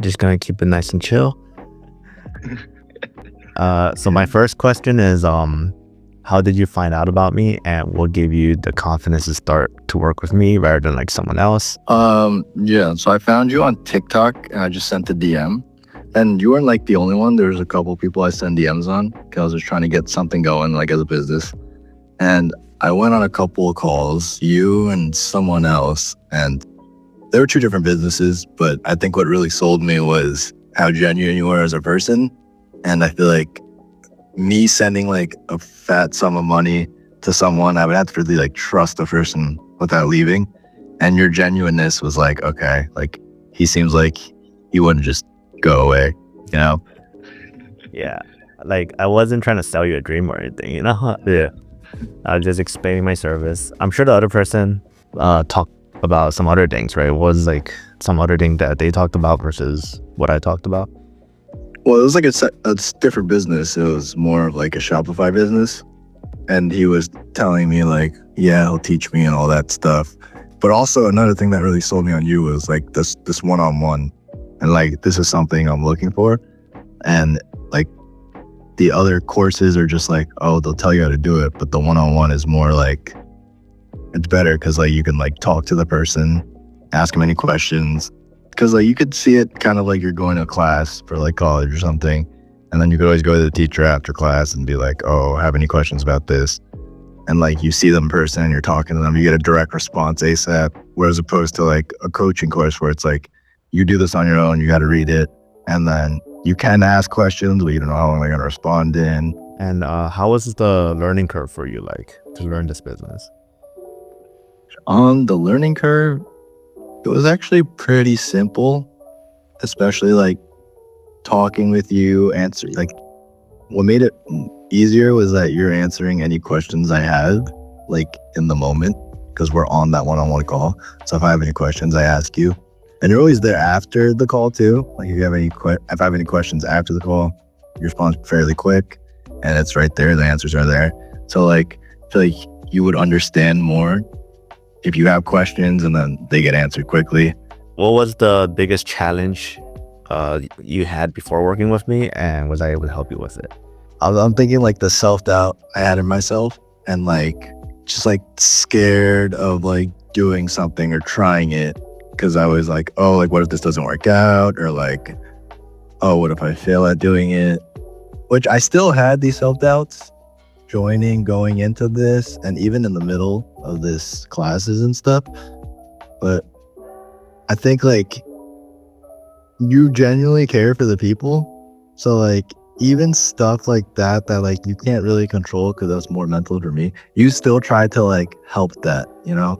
Just gonna keep it nice and chill. So my first question is, how did you find out about me, and what gave you the confidence to start to work with me rather than like someone else? Yeah, so I found you on TikTok and I just sent a DM. And you weren't like the only one. There's a couple people I send DMs on because I was just trying to get something going, like as a business. And I went on a couple of calls, you and someone else, and there were two different businesses, but I think what really sold me was how genuine you were as a person. And I feel like me sending like a fat sum of money to someone, I would have to really like trust the person without leaving. And your genuineness was like, okay, like he seems like he wouldn't just go away, you know? Yeah, like I wasn't trying to sell you a dream or anything, you know? Yeah, I was just explaining my service. I'm sure the other person talked about some other things, right? What was like some other thing that they talked about versus what I talked about? Well, it was like a different business. It was more of like a Shopify business. And he was telling me like, yeah, he'll teach me and all that stuff. But also another thing that really sold me on you was like this one-on-one. And like, this is something I'm looking for. And like the other courses are just like, oh, they'll tell you how to do it. But the one-on-one is more like, it's better because like you can like talk to the person, ask them any questions. Because like you could see it kind of like you're going to a class for like college or something. And then you could always go to the teacher after class and be like, oh, have any questions about this? And like you see them in person and you're talking to them, you get a direct response ASAP. Whereas opposed to like a coaching course where it's like, you do this on your own, you got to read it. And then you can ask questions, but you don't know how long they're going to respond in. And how was the learning curve for you, like to learn this business? On the learning curve, it was actually pretty simple, especially like talking with you, answer like what made it easier was that you're answering any questions I had like in the moment because we're on that one-on-one call. So if I have any questions, I ask you, and you're always there after the call too. Like if you have any if I have any questions after the call, you respond fairly quick, and it's right there. The answers are there. So like I feel like you would understand more if you have questions and then they get answered quickly. What was the biggest challenge you had before working with me, and was I able to help you with it? I'm thinking like the self-doubt I had in myself and like just like scared of like doing something or trying it because I was like, oh, like what if this doesn't work out, or like, oh, what if I fail at doing it? Which I still had these self-doubts going into this and even in the middle of this classes and stuff. But I think like you genuinely care for the people. So like even stuff like that like you can't really control because that's more mental for me, you still try to like help that, you know,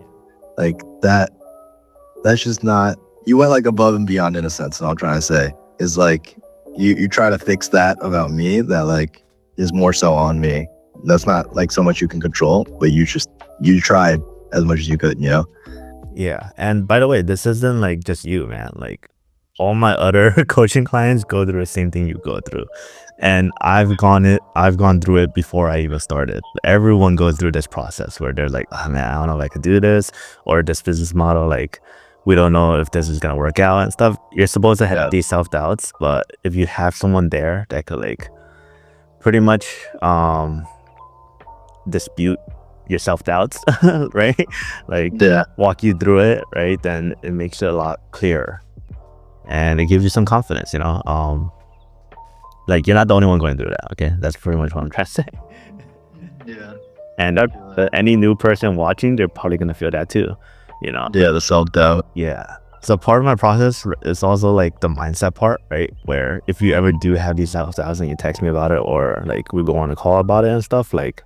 like that's just not, you went like above and beyond in a sense. And I'm trying to say is like you try to fix that about me that like is more so on me. That's not like so much you can control, but you tried as much as you could, you know? Yeah, and by the way, this isn't like just you, man. Like all my other coaching clients go through the same thing you go through, and I've gone through it before I even started. Everyone goes through this process where they're like, oh man, I don't know if I could do this, or this business model, like we don't know if this is gonna work out and stuff. You're supposed to have these self-doubts, but if you have someone there that could like pretty much dispute your self-doubts, right, like walk you through it, right, then it makes it a lot clearer and it gives you some confidence, you know. Like you're not the only one going through that. Okay, that's pretty much what I'm trying to say. Yeah. And any new person watching, they're probably gonna feel that too, you know. Yeah, the self-doubt. Yeah, so part of my process is also like the mindset part, right, where if you ever do have these self-doubts and you text me about it, or like we go on a call about it and stuff, like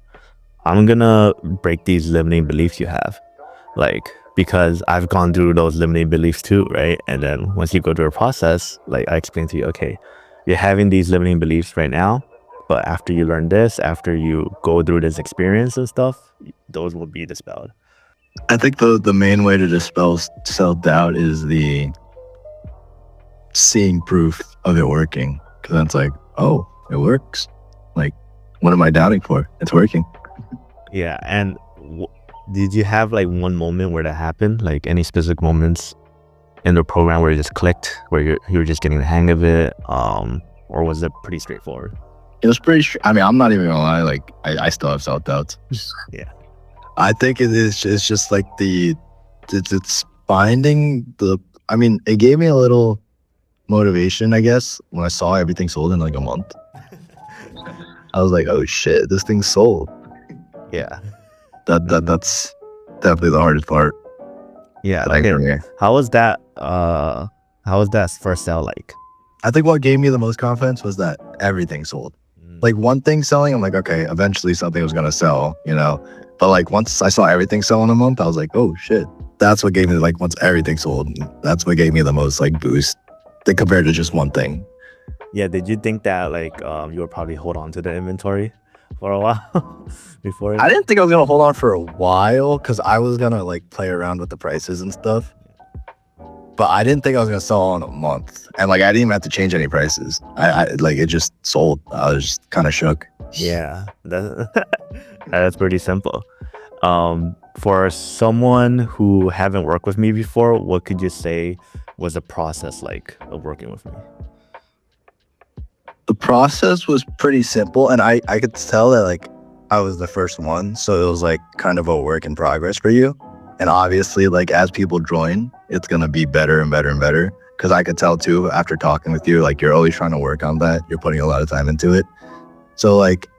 I'm gonna break these limiting beliefs you have, like because I've gone through those limiting beliefs too, right? And then once you go through a process, like I explain to you, okay, you're having these limiting beliefs right now, but after you learn this, after you go through this experience and stuff, those will be dispelled. I think the main way to dispel self-doubt is the seeing proof of it working, because then it's like, oh, it works. Like, what am I doubting for? It's working. Yeah, and did you have like one moment where that happened? Like any specific moments in the program where it just clicked, where you're just getting the hang of it, or was it pretty straightforward? It was pretty. I mean, I'm not even gonna lie. Like, I still have self doubts. Yeah. I think it is. It's just like it's finding the. I mean, it gave me a little motivation, I guess, when I saw everything sold in like a month. I was like, oh shit, this thing's sold. Yeah. That's definitely the hardest part. Yeah. Like, Okay. How was that? How was that first sale like? I think what gave me the most confidence was that everything sold. Like one thing selling, I'm like, okay, eventually something was gonna sell, you know. But like once I saw everything sell in a month, I was like, oh shit. That's what gave me like once everything sold, that's what gave me the most like boost compared to just one thing. Yeah. Did you think that like you would probably hold on to the inventory for a while before? I didn't think I was gonna hold on for a while because I was gonna like play around with the prices and stuff. But I didn't think I was gonna sell in a month, and like I didn't even have to change any prices. I like it just sold. I was just kind of shook. Yeah, that's pretty simple. For someone who haven't worked with me before, what could you say was the process like of working with me? The process was pretty simple, and I could tell that like I was the first one, so it was like kind of a work in progress for you. And obviously, like as people join, it's gonna be better and better and better. Because I could tell too after talking with you, like you're always trying to work on that. You're putting a lot of time into it. So like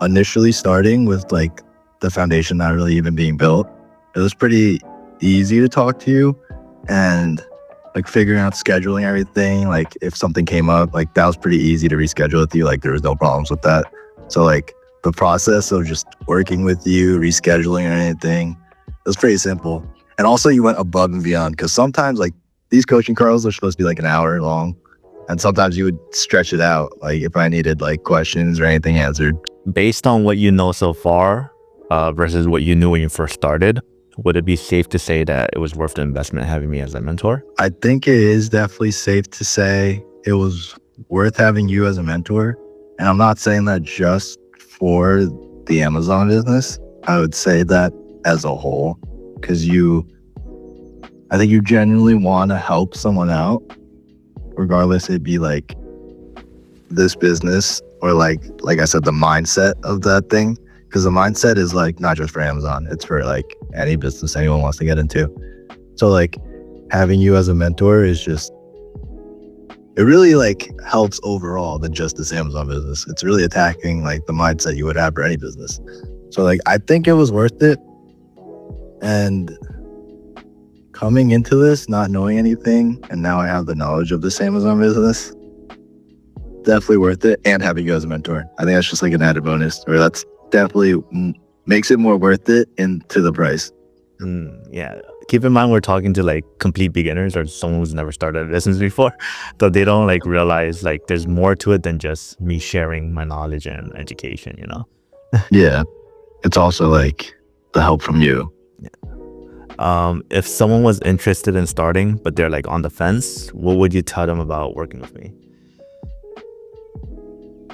initially starting with like the foundation not really even being built, it was pretty easy to talk to you, and like figuring out scheduling everything. Like if something came up, like that was pretty easy to reschedule with you. Like there was no problems with that. So like the process of just working with you, rescheduling or anything, it was pretty simple. And also you went above and beyond because sometimes like these coaching calls are supposed to be like an hour long. And sometimes you would stretch it out. Like if I needed like questions or anything answered. Based on what you know so far, versus what you knew when you first started, would it be safe to say that it was worth the investment having me as a mentor? I think it is definitely safe to say it was worth having you as a mentor. And I'm not saying that just for the Amazon business. I would say that as a whole, because I think you genuinely want to help someone out, regardless it be like this business or like I said, the mindset of that thing. Because the mindset is like not just for Amazon, it's for like any business anyone wants to get into. So like having you as a mentor is just, it really like helps overall than just this Amazon business. It's really attacking like the mindset you would have for any business. So like I think it was worth it. And coming into this, not knowing anything, and now I have the knowledge of this Amazon business, definitely worth it. And having you as a mentor, I think that's just like an added bonus, or that's definitely makes it more worth it into the price. Yeah. Keep in mind, we're talking to like complete beginners or someone who's never started a business before. So they don't like realize like there's more to it than just me sharing my knowledge and education, you know? Yeah. It's also like the help from you. If someone was interested in starting, but they're like on the fence, what would you tell them about working with me?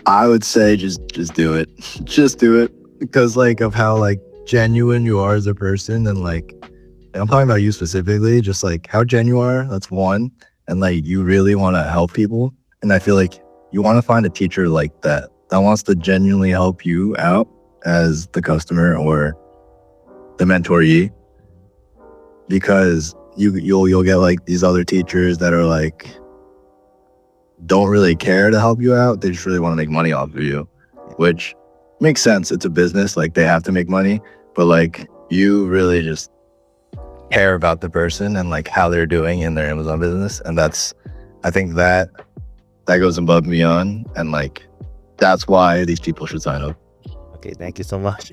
I would say just do it. Just do it. Because like of how like genuine you are as a person, and like I'm talking about you specifically, just like how genuine you are, that's one. And like you really want to help people. And I feel like you want to find a teacher like that wants to genuinely help you out as the customer or the mentoree. Because you'll get like these other teachers that are like don't really care to help you out. They just really want to make money off of you, which makes sense. It's a business, like they have to make money, but like you really just care about the person and like how they're doing in their Amazon business. And I think that goes above and beyond. And like, that's why these people should sign up. Okay, thank you so much.